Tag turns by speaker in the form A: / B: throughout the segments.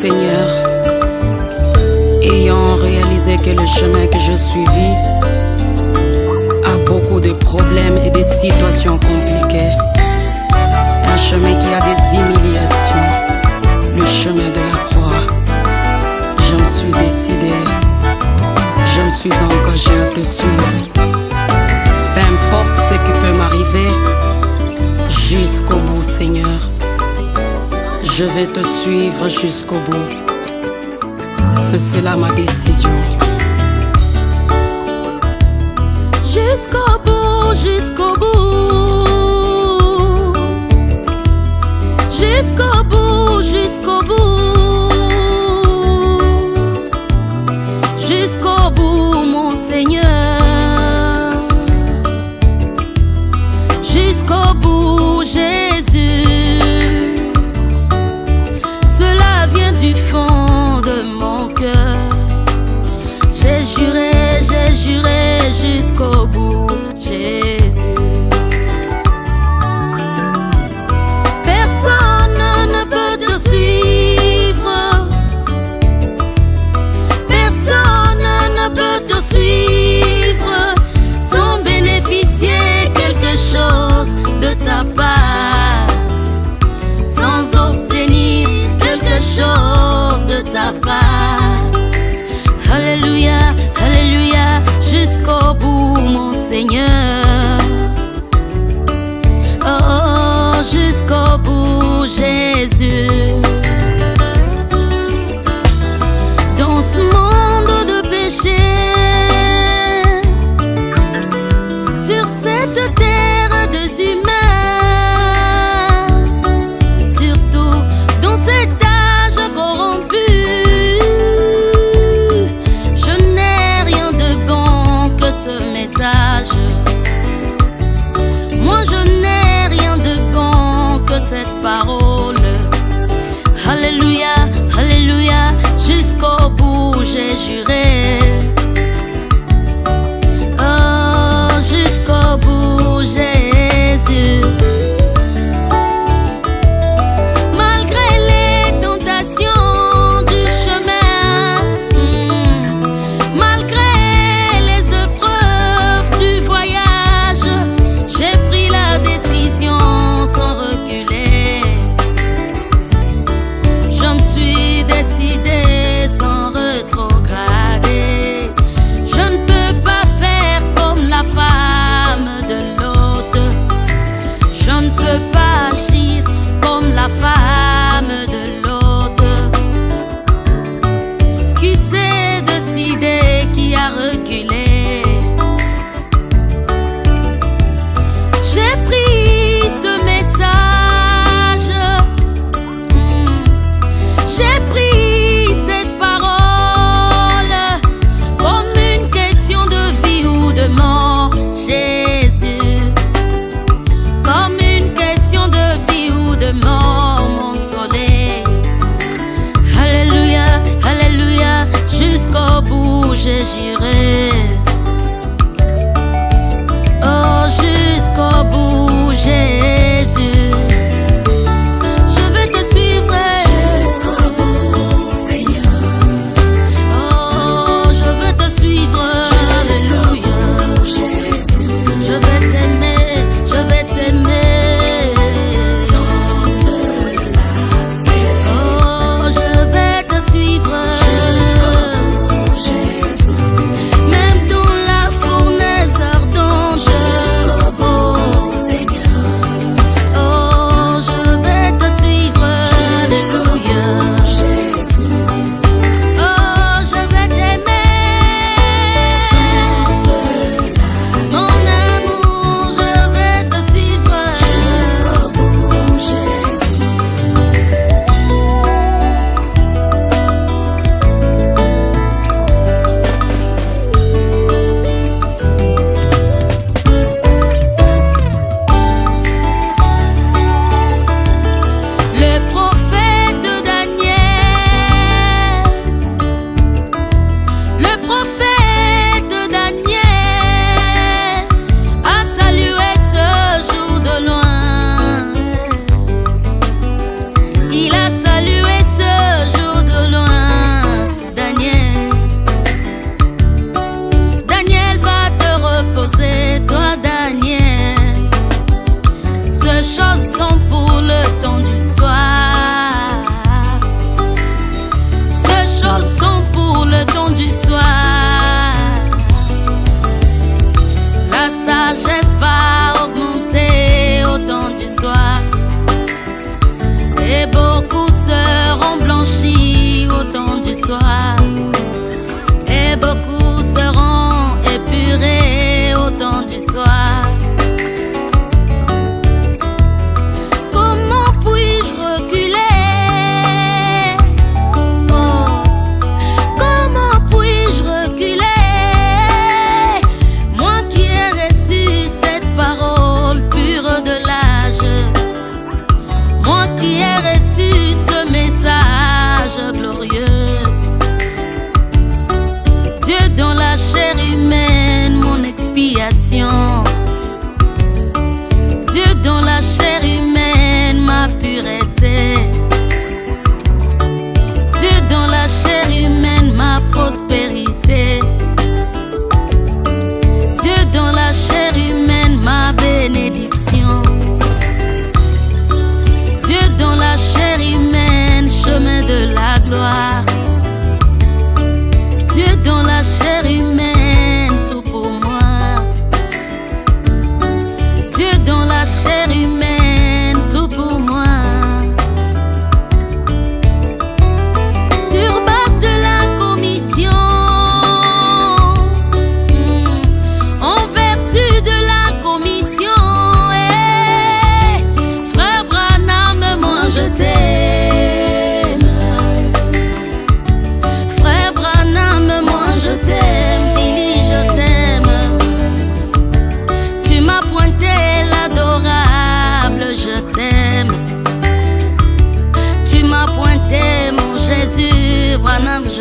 A: Seigneur, ayant réalisé que le chemin que je suivis a beaucoup de problèmes et des situations compliquées, un chemin qui a des humiliations, le chemin de la croix, je me suis décidé, je me suis engagé à te suivre. Peu importe ce qui peut m'arriver, jusqu'au bout, Seigneur, je vais te suivre jusqu'au bout. C'est là ma décision.
B: Jusqu'au bout, jusqu'au bout. Jusqu'au bout, jusqu'au bout. Jusqu'au bout, mon Seigneur. Jusqu'au bout, Jésus. Cela vient du fond de mon cœur. J'ai juré jusqu'au bout, Jésus. Personne ne peut te suivre. Personne ne peut te suivre sans bénéficier quelque chose de ta part.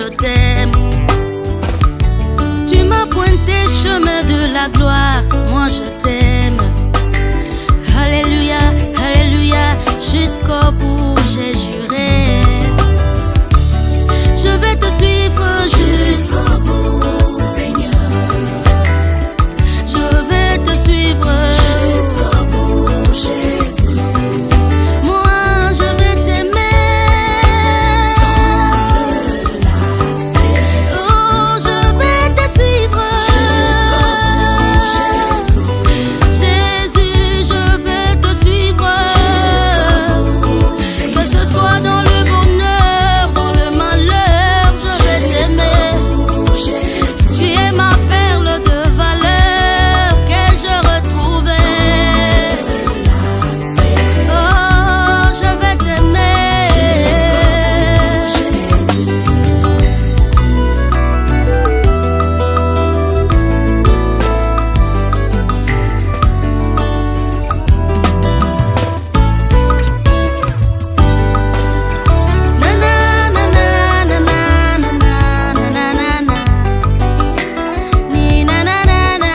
B: je t'aime. Tu m'as pointé chemin de la gloire, moi je t'aime. Alléluia, alléluia, jusqu'au bout j'ai juré. Je vais te suivre jusqu'au bout, Seigneur. Je vais te suivre jusqu'au bout, Jésus. Moi je vais t'aimer sans se lasser. Oh, je vais te suivre jusqu'au bout, Jésus. Jésus, je vais te suivre jusqu'au bout, Seigneur. Que ce soit dans le bonheur, dans le malheur, je vais t'aimer. Tu es ma perle de valeur que je retrouvais. Oh, je vais t'aimer. Na na na na na na na na na na. Ni na na na na,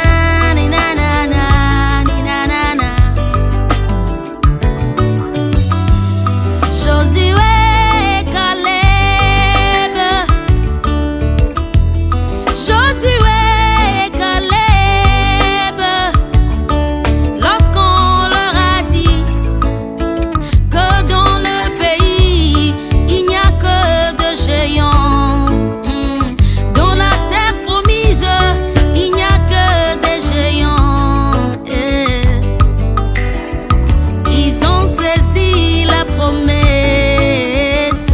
B: ni na na na, ni na na na. Josué, Caleb. Josué, Caleb. Lorsqu'on leur a dit que dans le pays il n'y a que de géants, dans la terre promise il n'y a que des géants. Ils ont saisi la promesse,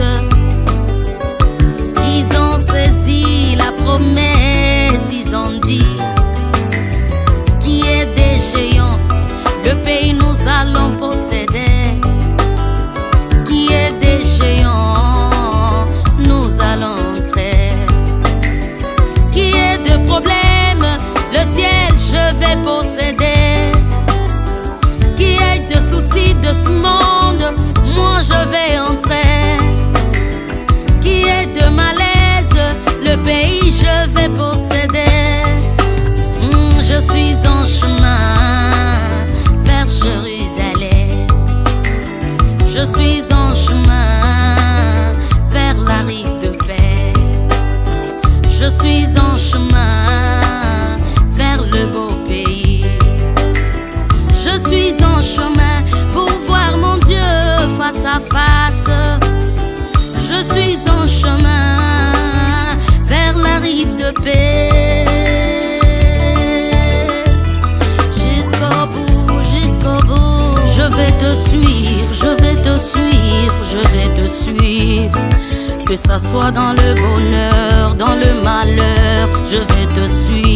B: ils ont saisi la promesse, ils ont dit qui est des géants, le pays nous allons posséder. Qui est des géants, nous allons entrer. Qui est de problème, le ciel je vais posséder. Qui est de soucis de ce monde, moi je vais entrer. Qui est de malaise, le pays je vais posséder. Je suis en chemin vers Jérusalem. Je suis en chemin vers la rive de paix. Je suis en chemin vers le beau pays. Je suis en chemin pour voir mon Dieu face à face. Je suis en chemin vers la rive de paix. Jusqu'au bout, je vais te suivre, je vais te suivre, je vais te suivre. Que ça soit dans le bonheur, dans le malheur, je vais te suivre.